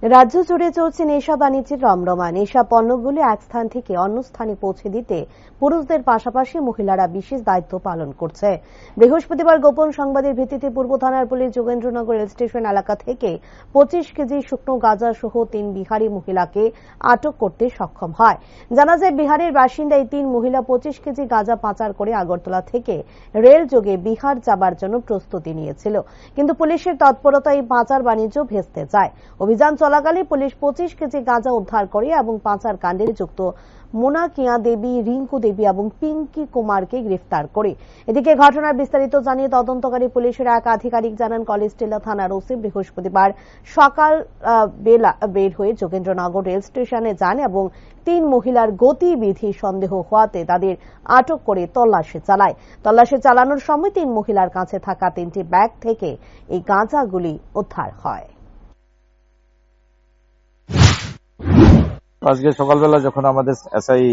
রাজ্য জুড়ে চলছে নেশা বাণিজ্যের রমরমা। নেশা পণ্যগুলি এক স্থান থেকে অন্য স্থানে পৌঁছে দিতে পুরুষদের পাশাপাশি মহিলারা বিশেষ দায়িত্ব পালন করছে। বৃহস্পতিবার গোপন সংবাদের ভিত্তিতে পূর্ব থানার পুলিশ যোগেন্দ্রনগর রেল স্টেশন এলাকা থেকে 25 কেজি শুকনো গাঁজা সহ 3 বিহারি মহিলাকে আটক করতে সক্ষম হয়। জানা যায়, বিহারের বাসিন্দা এই 3 মহিলা 25 কেজি গাঁজা পাচার করে আগরতলা থেকে রেল যোগে বিহার যাবার জন্য প্রস্তুতি নিয়েছিল। কিন্তু পুলিশের তৎপরতায় এই পাচার বাণিজ্য ভেস্তে যায়। অভিযান চলাকালে পুলিশ 25 কেজি গাঁজা উদ্ধার করে এবং পাচার কাণ্ডে যুক্ত মোনাকিয়া দেবী, রিঙ্কু দেবী এবং পিঙ্কি কুমারকে গ্রেফতার করে। এদিকে ঘটনার বিস্তারিত জানিয়ে তদন্তকারী পুলিশের এক আধিকারিক জানান, কলেজটিলা থানার ওসি বৃহস্পতিবার সকাল বেলা বের হয়ে যোগেন্দ্রনগর রেল স্টেশনে যান এবং 3 মহিলার গতিবিধি সন্দেহ হওয়াতে তাদের আটক করে তল্লাশি চালায়। তল্লাশি চালানোর সময় 3 মহিলার কাছে থাকা 3টি ব্যাগ থেকে এই গাঁজাগুলি উদ্ধার হয়। আজকে সকালবেলা যখন আমাদের এসআই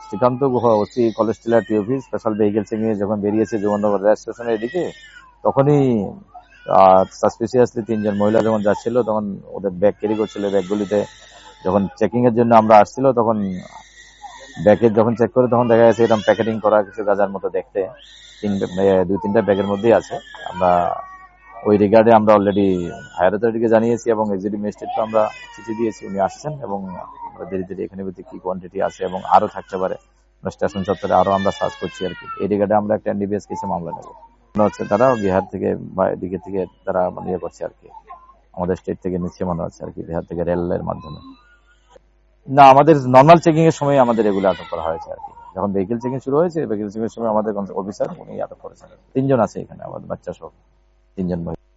শ্রীকান্ত গুহা ওসি কলেজটিলা টিওপি স্পেশাল ভেহিকেলস নিয়ে যখন বেরিয়েছে যোগেন্দ্রনগর রেল স্টেশনের এদিকে, তখনই সাসপিসিয়াসলি 3 জন মহিলা যখন যাচ্ছিল, তখন ওদের ব্যাগ ক্যারি করছিল। ব্যাগগুলিতে যখন চেকিং এর জন্য আমরা আসছিল, তখন ব্যাগে যখন চেক করে তখন দেখা গেছে এরকম প্যাকেটিং করা কিছু গাঁজার মতো দেখতে 2-3টা ব্যাগের মধ্যেই আছে। আমরা ওই রিগার্ডে আমরা অলরেডি হায়ার অথরিটিকে জানিয়েছি এবং এক্সিকিউটিভ ম্যাজিস্ট্রেটকে আমরা চিঠি দিয়েছি। উনি আসছেন এবং আমরা ধীরে ধীরে এখানে কি কোয়ান্টিটি আছে এবং আরো থাকতে পারে স্টেশন চত্বরে আরো আমরা সার্চ করছি আর কি। এই রিগার্ডে আমরা একটা এনডিপিএস কেসে মামলা নেব। মনে হচ্ছে তারা বিহার থেকে বা এদিকে থেকে তারা ইয়ে করছে আর কি, আমাদের স্টেট থেকে নিচ্ছে মনে হচ্ছে আর কি, বিহার থেকে রেলের মাধ্যমে। না, আমাদের নর্মাল চেকিং এর সময় আমাদের এগুলো আটক করা হয়েছে আর কি। যখন ভেহিকেল চেকিং শুরু হয়েছে, ভেহিকেল চেকিং এর সময় আমাদের অফিসার উনি আটক করেছেন। 3 জন আছে এখানে, আমাদের বাচ্চা সহ 3 জন।